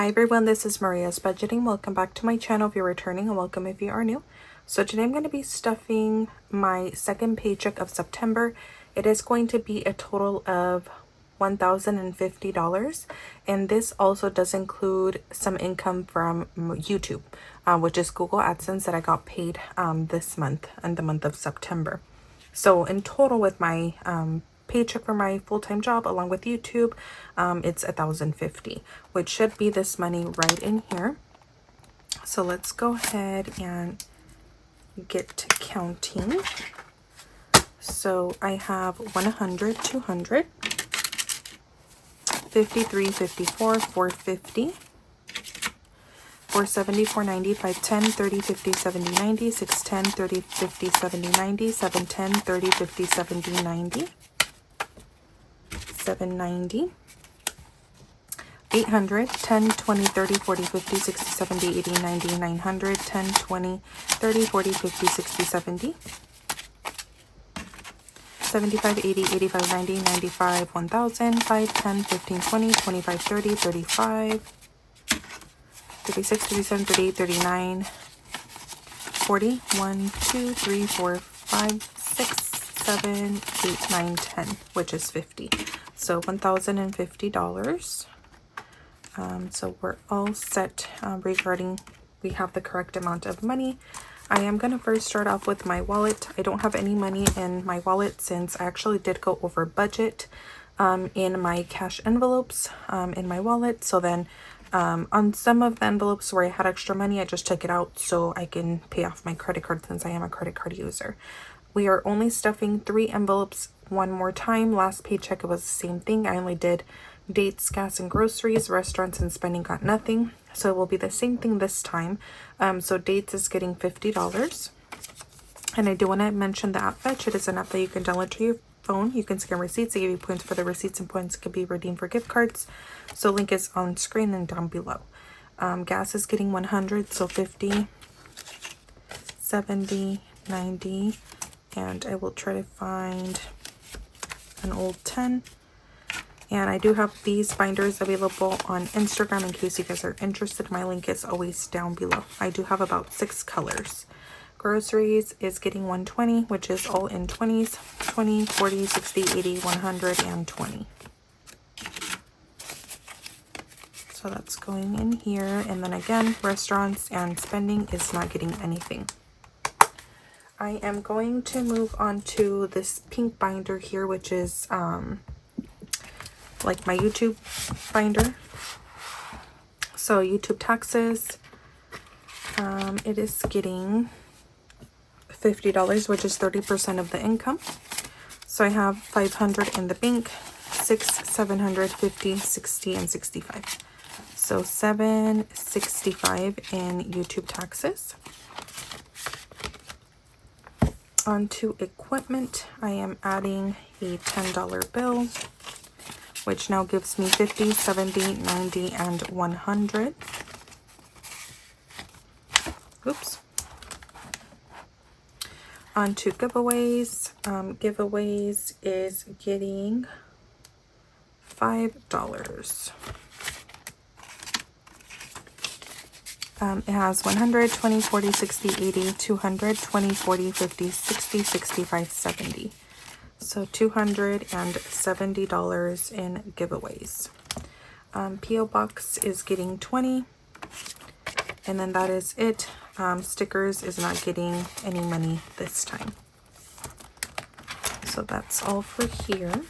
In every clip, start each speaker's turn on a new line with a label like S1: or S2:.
S1: Hi everyone, this is Maria's Budgeting. Welcome back to my channel if you're returning, and welcome if you are new. So today I'm going to be stuffing my second paycheck of September. It is going to be a total of $1,050, and this also does include some income from YouTube, which is Google AdSense that I got paid this month and the month of September. So in total with my paycheck for my full-time job along with YouTube, it's $1,050, which should be this money right in here. So let's go ahead and get to counting. So I have 100, 200, 53, 54, 450, 470, 490, 510, 30, 50, 70, 90, 610, 30, 50, 70, 90, 710, 30, 50, 70, 90, 790, 800, 10, 20, 30, 40, 50, 60, 70, 80, 90, 900, 10, 20, 30, 40, 50, 60, 70, 75, 80, 85, 90, 95, 1000, 5, 10, 15, 20, 25, 30, 35, 36, 37, 38, 39, 40, 1, 2, 3, 4, 5, 6, 7, 8, 9, 10, which is 50. So $1,050. So we're all set regarding we have the correct amount of money. I am going to first start off with my wallet. I don't have any money in my wallet since I actually did go over budget in my cash envelopes in my wallet. So then on some of the envelopes where I had extra money, I just took it out so I can pay off my credit card since I am a credit card user. We are only stuffing 3 envelopes one more time. Last paycheck, it was the same thing. I only did dates, gas, and groceries. Restaurants and spending got nothing. So it will be the same thing this time. So dates is getting $50. And I do want to mention the app Fetch. It is an app that you can download to your phone. You can scan receipts. They give you points for the receipts, and points can be redeemed for gift cards. So link is on screen and down below. Gas is getting 100, so 50, 70, 90, and I will try to find an old 10. And I do have these binders available on Instagram in case you guys are interested. My link is always down below. I do have about 6 colors. Groceries is getting 120, which is all in 20s. 20, 40, 60, 80, 100, and 20. So that's going in here. And then again, restaurants and spending is not getting anything. I am going to move on to this pink binder here, which is like my YouTube binder. So YouTube taxes, it is getting $50, which is 30% of the income. So I have 500 in the bank, 6, 750, 60, and 65. So 765 in YouTube taxes. Onto equipment, I am adding a $10 bill, which now gives me 50, 70, 90, and 100. Oops. On to giveaways. Giveaways is getting $5. It has 100, 20, 40, 60, 80, 200, 20, 40, 50, 60, 65, 70. So $270 in giveaways. P.O. Box is getting 20. And then that is it. Stickers is not getting any money this time. So that's all for here.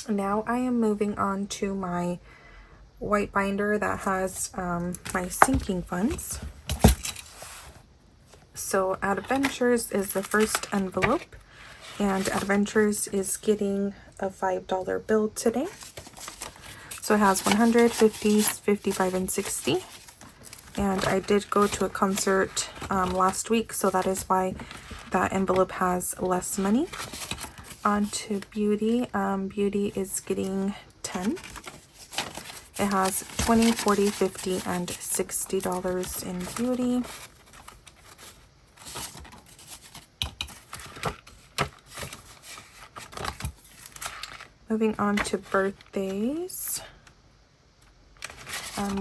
S1: Now I am moving on to my white binder that has my sinking funds. So Adventures is the first envelope. And Adventures is getting a $5 bill today. So it has 100, 50, 55, and 60. And I did go to a concert last week, so that is why that envelope has less money. On to Beauty. Beauty is getting 10. It has 20, 40, 50, and $60 in Beauty. Moving on to birthdays.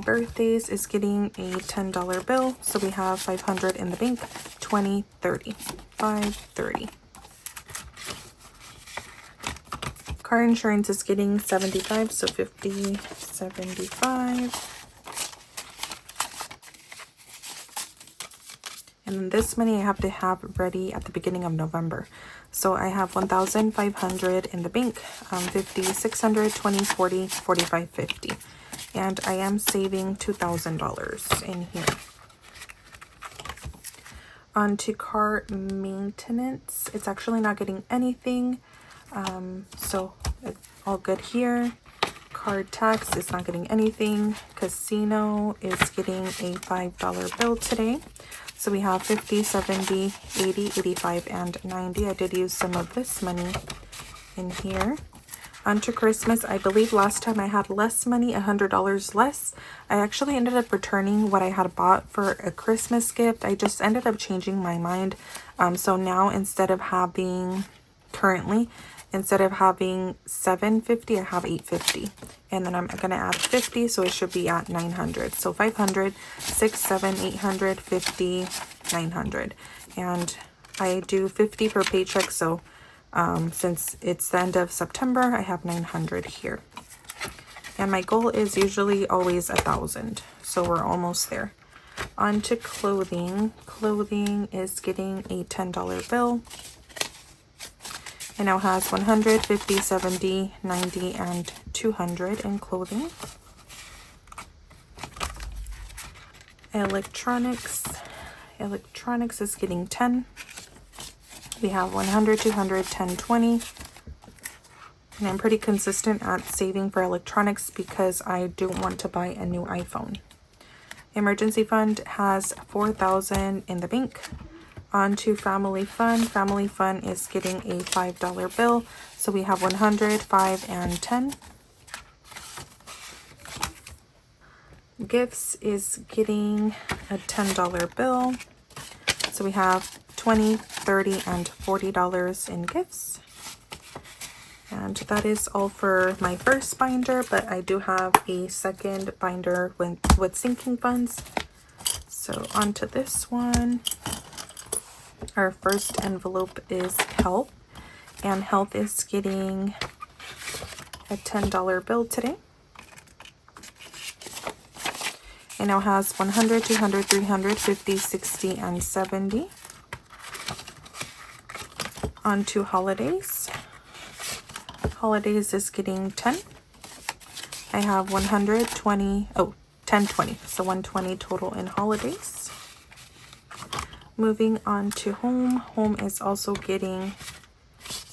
S1: Birthdays is getting a $10 bill, so we have 500 in the bank. 20, 30, 5, 30. Car insurance is getting 75, so 50, 75. And then this money I have to have ready at the beginning of November. So I have 1,500 in the bank, 50, 600, 20, 40, 45, 50. And I am saving $2,000 in here. On to car maintenance. It's actually not getting anything. So it's all good here. Card tax is not getting anything. Casino is getting a $5 bill today. So we have 50, 70, 80, 85, and 90. I did use some of this money in here. Onto Christmas, I believe last time I had less money, $100 less. I actually ended up returning what I had bought for a Christmas gift. I just ended up changing my mind. So now instead of having, currently, instead of having $750, I have $850. And then I'm going to add 50, so it should be at 900. So 500, 6, 7, 800, 50, 900. And I do 50 per paycheck, so since it's the end of September, I have 900 here. And my goal is usually always 1,000, so we're almost there. On to clothing. Clothing is getting a $10 bill. It now has 100, 50, 70, 90, and 200 in clothing. Electronics. Electronics is getting 10. We have 100, 200, 10, 20. And I'm pretty consistent at saving for electronics because I do want to buy a new iPhone. Emergency fund has 4,000 in the bank. On to family fund. Family fund is getting a $5 bill. So we have 100, 5, and 10. Gifts is getting a $10 bill. So we have 20, 30, and $40 in gifts. And that is all for my first binder, but I do have a second binder with sinking funds. So on to this one. Our first envelope is health, and health is getting a $10 bill today. It now has 100, 200, 300, 50, 60, and 70. On to holidays. Holidays is getting 10. I have 120, 10, 20. So 120 total in holidays. Moving on to home. Home is also getting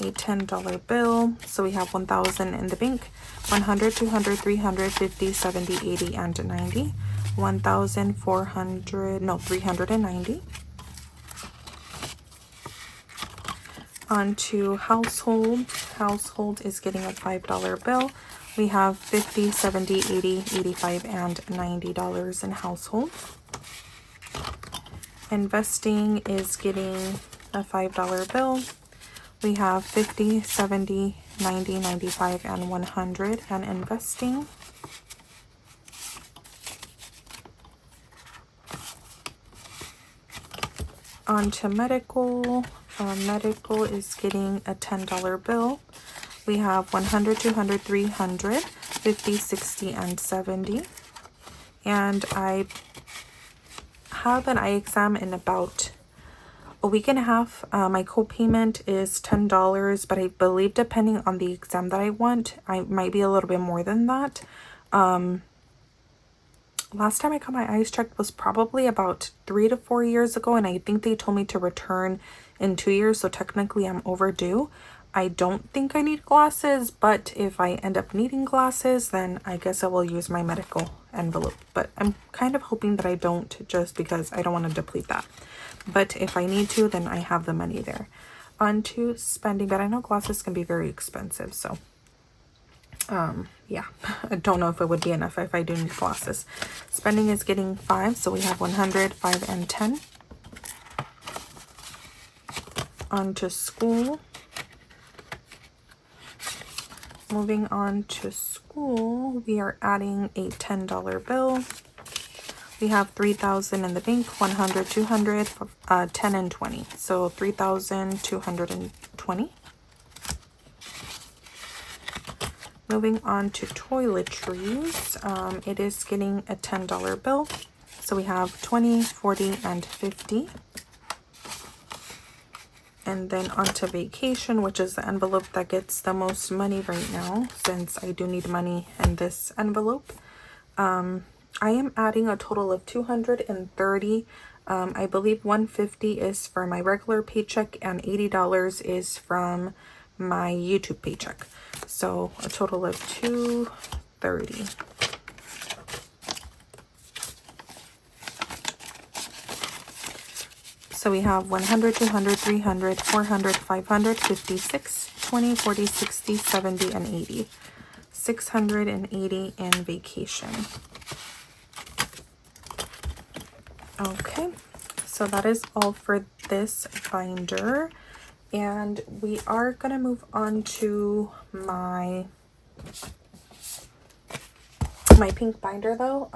S1: a $10 bill. So we have 1,000 in the bank. 100, 200, 300, 50, 70, 80, and 90. 390. On to household. Household is getting a $5 bill. We have 50, 70, 80, 85, and $90 in household. Investing is getting a $5 bill. We have 50, 70, 90, 95, and 100 and investing. On to medical. Medical is getting a $10 bill. We have 100, 200, 300, 50, 60, and 70. And I have an eye exam in about a week and a half. My co-payment is $10, but I believe depending on the exam that I want, I might be a little bit more than that. Last time I got my eyes checked was probably about 3 to 4 years ago, and I think they told me to return in 2 years, so technically I'm overdue. I don't think I need glasses, but if I end up needing glasses, then I guess I will use my medical envelope. But I'm kind of hoping that I don't, just because I don't want to deplete that. But if I need to, then I have the money there. On to spending, but I know glasses can be very expensive, so yeah, I don't know if it would be enough if I do need glasses. Spending is getting 5, so we have 100, 5, and 10. On to school. moving on to school, we are adding a $10 bill. We have 3,000 in the bank, 100, 200, 10, and 20. So 3,220. Moving on to toiletries, it is getting a $10 bill. So we have 20, 40, and 50. And then onto vacation, which is the envelope that gets the most money right now, since I do need money in this envelope. I am adding a total of 230. I believe 150 is for my regular paycheck and $80 is from my YouTube paycheck. So a total of 230. So we have 100, 200, 300, 400, 500, 50, 6, 20, 40, 60, 70, and 80. 680 in vacation. Okay, so that is all for this binder. And we are going to move on to my pink binder though.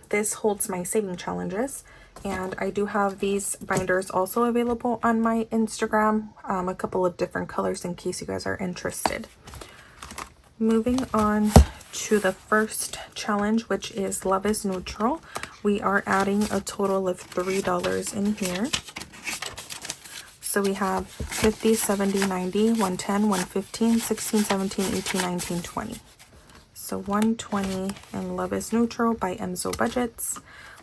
S1: This holds my saving challenges. And I do have these binders also available on my Instagram, a couple of different colors in case you guys are interested. Moving on to the first challenge, which is Love is Neutral. We are adding a total of $3 in here. So we have 50, 70, 90, 110, 115, 16, 17, 18, 19, 20. So 120 in Love is Neutral by Emzo Budgets.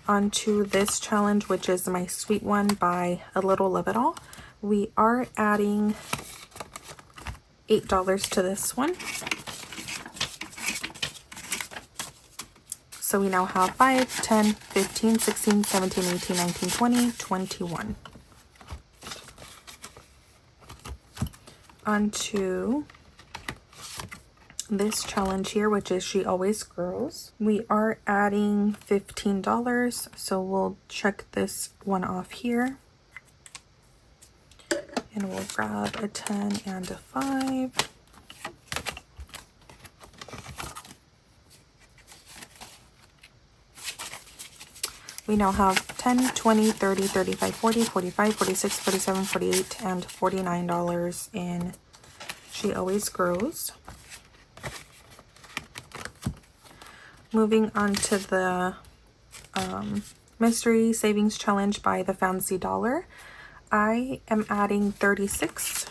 S1: Onto this challenge, which is my sweet one by A Little Love It All. We are adding $8 to this one. So we now have 5, 10, 15, 16, 17, 18, 19, 20, 21. Onto this challenge here, which is She Always Grows. We are adding $15, so we'll check this one off here. And we'll grab a 10 and a 5. We now have 10, 20, 30, 35, 40, 45, 46, 47, 48, and $49 in She Always Grows. Moving on to the Mystery Savings Challenge by the Fancy Dollar. I am adding 36.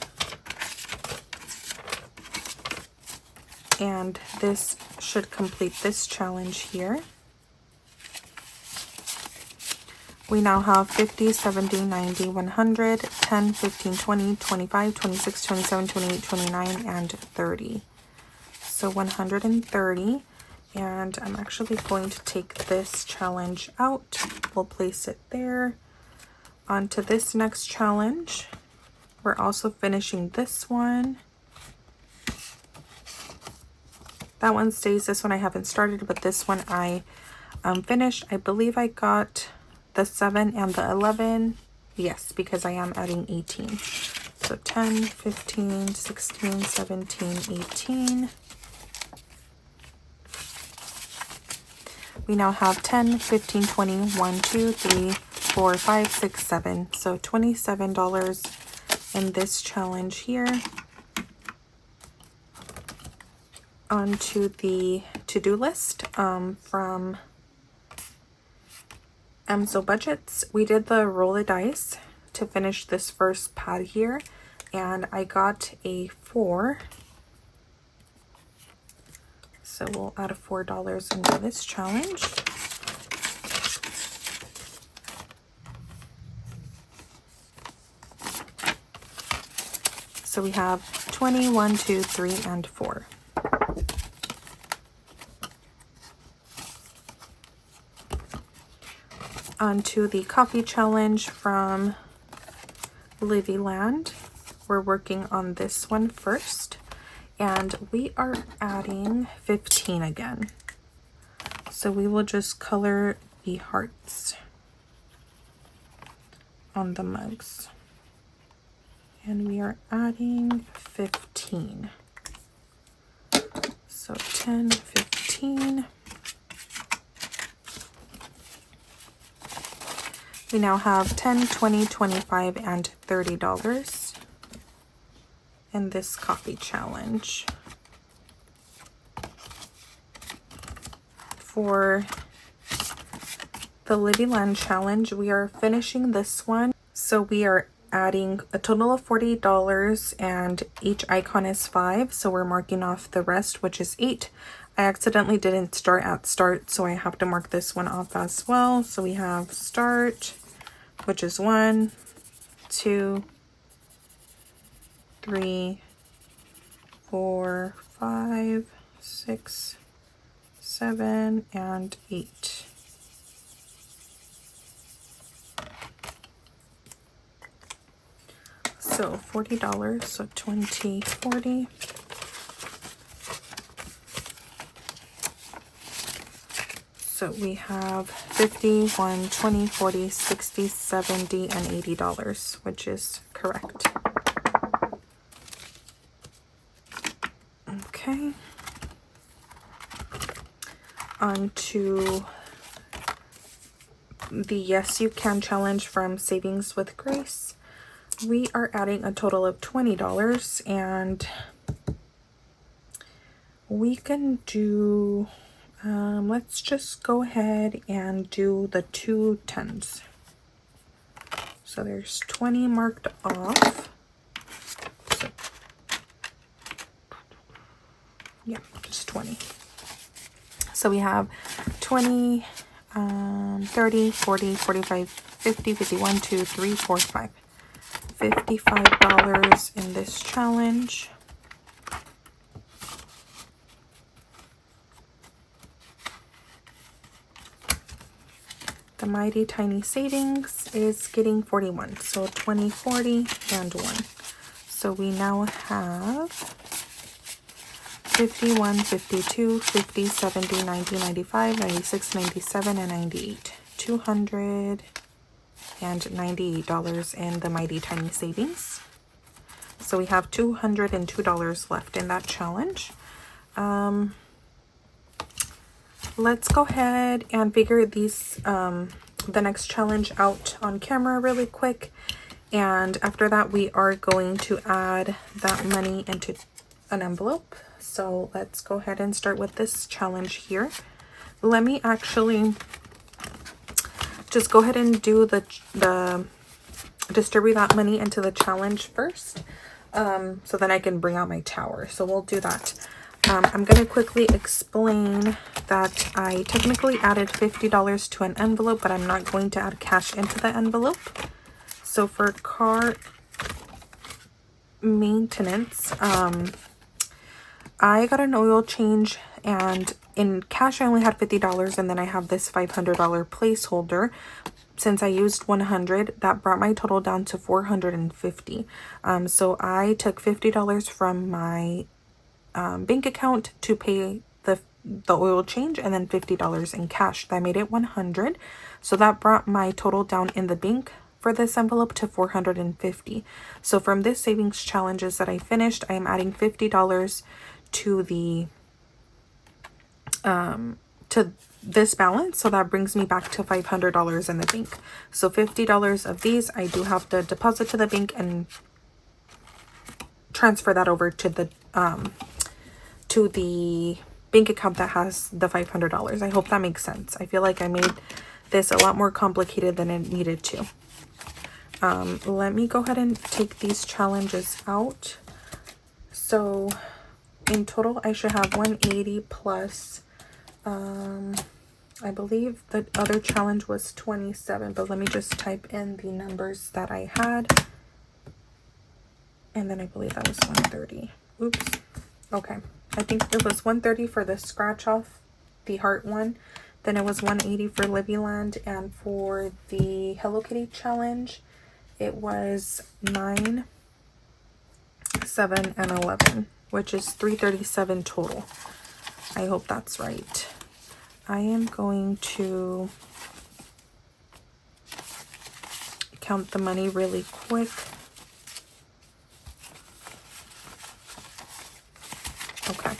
S1: And this should complete this challenge here. We now have 50, 70, 90, 100, 10, 15, 20, 25, 26, 27, 28, 29, and 30. So 130. And I'm actually going to take this challenge out. We'll place it there. On to this next challenge. We're also finishing this one. That one stays. This one I haven't started, but this one I finished. I believe I got the 7 and the 11. Yes, because I am adding 18. So 10, 15, 16, 17, 18. We now have 10, 15, 20, 1, 2, 3, 4, 5, 6, 7. So $27 in this challenge here. Onto the to-do list from Emzo Budgets. We did the roll of dice to finish this first pad here, and I got a 4. So we'll add a $4 into this challenge. So we have 20, 1, 2, 3, and 4. Onto the coffee challenge from Livy Land. We're working on this one first. And we are adding 15 again. So we will just color the hearts on the mugs. And we are adding 15. So 10, 15. We now have 10, 20, 25, and $30 in this coffee challenge. For the Livy Land challenge, we are finishing this one. So we are adding a total of $40 and each icon is 5. So we're marking off the rest, which is 8. I accidentally didn't start at start, so I have to mark this one off as well. So we have start, which is 1, 2, 3, 4, 5, 6, 7, and 8. So $40, so 20, 40. So we have 50, 1, 20, 40, 60, 70, and $80, which is correct. Okay. On to the Yes You Can challenge from Savings with Grace. We are adding a total of $20 and we can do, let's just go ahead and do the 2 10s. So there's 20 marked off. So, yeah, just 20. So we have 20, 30, 40, 45, 50, 51, 2, 3, 4, 5. $55 in this challenge. The Mighty Tiny Savings is getting 41. So 20, 40, and 1. So we now have 51, 52, 50, 70, 90, 95, 96, 97, and 98. $298 in the Mighty Tiny Savings. So we have $202 left in that challenge. Let's go ahead and figure these the next challenge out on camera really quick, and after that we are going to add that money into an envelope. So let's go ahead and start with this challenge here. Let me actually just go ahead and do the distribute that money into the challenge first, so then I can bring out my tower. So we'll do that. I'm going to quickly explain that I technically added $50 to an envelope, but I'm not going to add cash into the envelope. So for car maintenance, I got an oil change, and in cash I only had $50, and then I have this $500 placeholder. Since I used 100, that brought my total down to $450. So I took $50 from my bank account to pay the oil change, and then $50 in cash. That made it 100. So that brought my total down in the bank for this envelope to $450. So from this savings challenges that I finished, I am adding $50 to the to this balance. So that brings me back to $500 in the bank. So $50 of these I do have to deposit to the bank and transfer that over to the bank account that has the $500. I hope that makes sense. I feel like I made this a lot more complicated than it needed to. Let me go ahead and take these challenges out. So in total I should have 180 plus I believe the other challenge was 27, but let me just type in the numbers that I had, and then I believe that was 130. Oops. Okay, I think it was 130 for the scratch off, the heart one. Then it was 180 for Livy Land, and for the Hello Kitty challenge it was 9, 7, and 11, which is 337 total. I hope that's right. I am going to count the money really quick. Okay,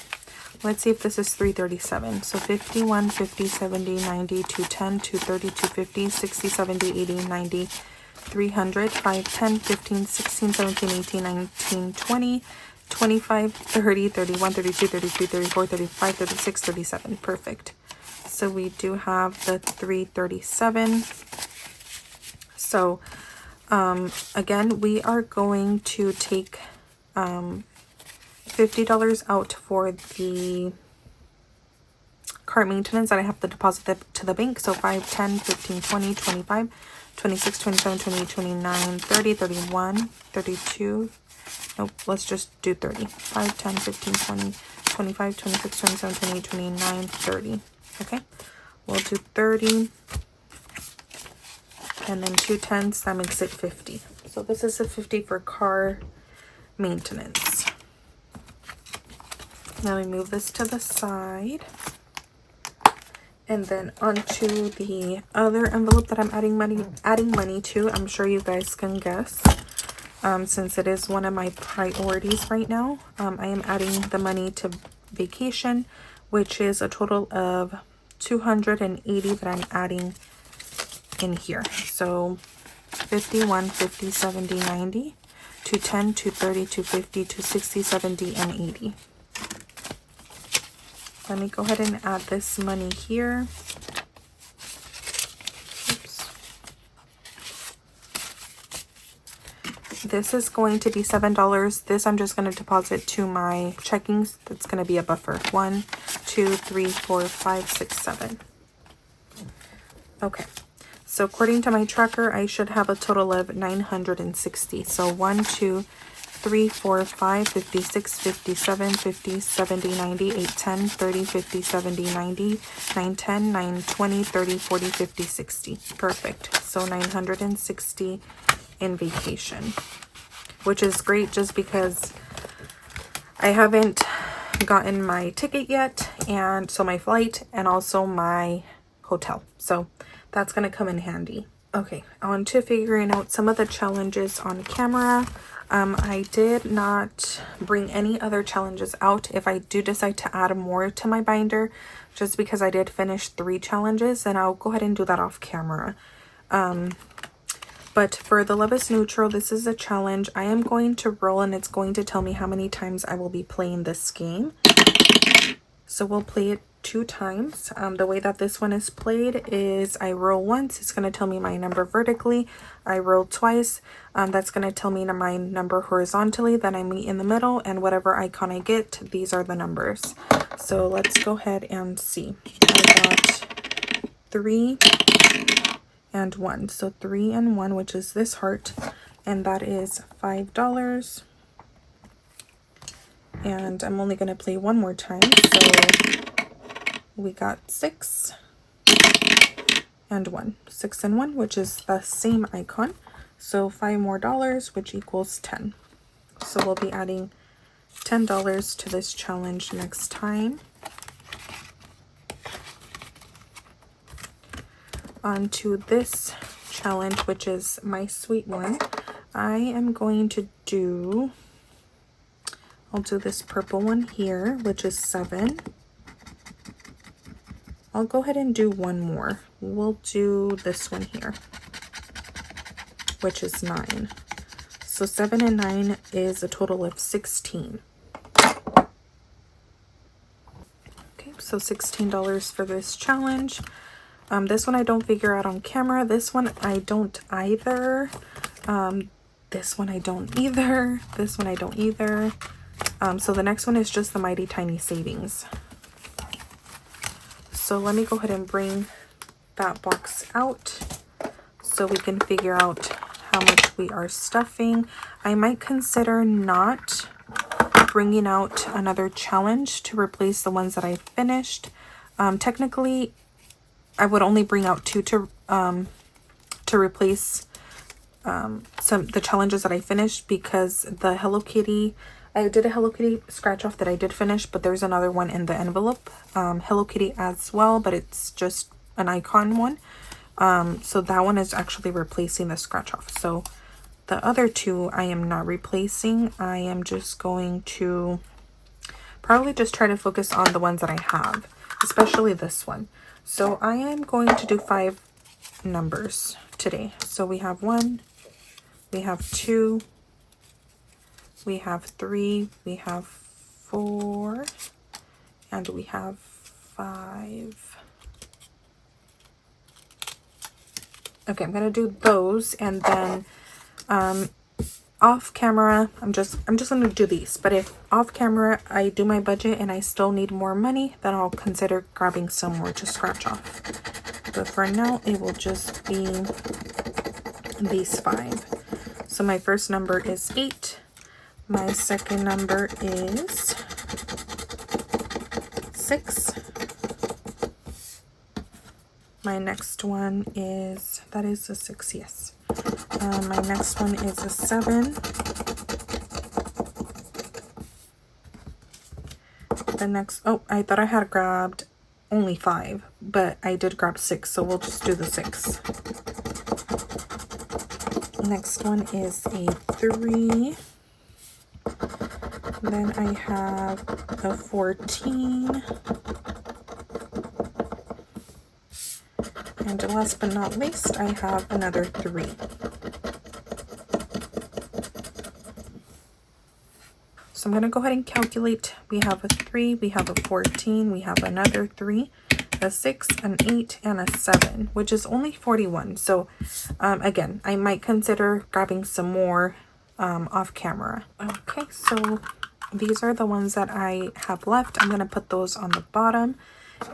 S1: Let's see if this is 337. So 51, 50, 70, 90, 210, 230, 250, 60, 70, 80, 90, 300, 5, 10, 15, 16, 17, 18, 19, 20, 25, 30, 31, 32, 33, 34, 35, 36, 37. Perfect. So we do have the 337. So again, we are going to take $50 out for the cart maintenance that I have to deposit to the bank. So 5, 10, 15, 20, 25, 26, 27, 28, 29, 30, 31, 32. Nope, let's just do 30. 5, 10, 15, 20, 25, 26, 27, 28, 29, 30. Okay, we'll do 30. And then 2 10s, that makes it 50. So this is a 50 for car maintenance. Now we move this to the side. And then onto the other envelope that I'm adding money to. I'm sure you guys can guess. Since it is one of my priorities right now. I am adding the money to vacation, which is a total of $280 that I'm adding in here. So 51, 50, 70, 90, 210, 230, 250, 260, 70, and 80. Let me go ahead and add this money here. Oops. This is going to be $7. This I'm just going to deposit to my checkings. That's going to be a buffer. 1, 2, 3, 4, 5, 6, 7. Okay. So according to my tracker, I should have a total of 960. So 1, 2, 3, 4, 5, 56, 57, 50, 70, 90, 8, 10, 30, 50, 70, 90, 9, 10, 9, 20, 30, 40, 50, 60. Perfect. So 960 in vacation, which is great just because I haven't gotten my ticket yet, and so my flight and also my hotel. So that's going to come in handy. Okay, on to figuring out some of the challenges on camera. I did not bring any other challenges out. If I do decide to add more to my binder, just because I did finish 3 challenges, then I'll go ahead and do that off camera. But for the Love is Neutral, this is a challenge. I am going to roll, and it's going to tell me how many times I will be playing this game. So we'll play it 2 times. The way that this one is played is I roll once, it's going to tell me my number vertically. I roll twice, that's going to tell me my number horizontally. Then I meet in the middle, and whatever icon I get, these are the numbers. So let's go ahead and see. I got 3 and 1. So 3 and 1, which is this heart, and that is $5. And I'm only going to play 1 more time. So we got 6 and 1. 6 and 1, which is the same icon. So $5 more, which equals 10. So we'll be adding $10 to this challenge next time. On to this challenge, which is my sweet one. I am going to do, I'll do this purple one here, which is 7. I'll go ahead and do 1 more. We'll do this one here, which is 9. So 7 and 9 is a total of 16. Okay, so $16 for this challenge. This one I don't figure out on camera. This one I don't either. This one I don't either. This one I don't either. So the next one is just the Mighty Tiny Savings. So let me go ahead and bring that box out so we can figure out how much we are stuffing. I might consider not bringing out another challenge to replace the ones that I finished. Technically, I would only bring out 2 to replace the challenges that I finished, because the Hello Kitty, I did a Hello Kitty scratch off that I did finish, but there's another one in the envelope, Hello Kitty as well, but it's just an icon one. So that one is actually replacing the scratch off. So the other 2 I am not replacing. I am just going to probably just try to focus on the ones that I have, especially this one. So I am going to do 5 numbers today. So we have 1, we have 2, we have 3, we have 4, and we have 5. Okay, I'm gonna do those, and then off camera, I'm just gonna do these. But if off camera I do my budget and I still need more money, then I'll consider grabbing some more to scratch off. But for now, it will just be these 5. So my first number is 8. My second number is 6. My next one is, that is a 6, yes. My next one is a 7. The next, oh, I thought I had grabbed only 5, but I did grab 6, so we'll just do the 6. Next one is a 3. Then I have a 14. And last but not least, I have another 3. So I'm going to go ahead and calculate. We have a 3, we have a 14, we have another 3, a 6, an 8, and a 7, which is only 41. So again, I might consider grabbing some more off camera. Okay, so these are the ones that I have left. I'm going to put those on the bottom,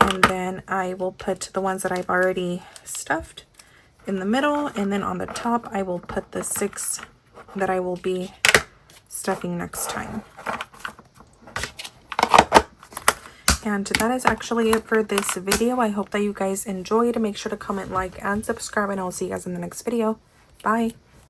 S1: and then I will put the ones that I've already stuffed in the middle, and then on the top I will put the 6 that I will be stuffing next time. And that is actually it for this video. I hope that you guys enjoyed. Make sure to comment, like, and subscribe, and I'll see you guys in the next video. Bye.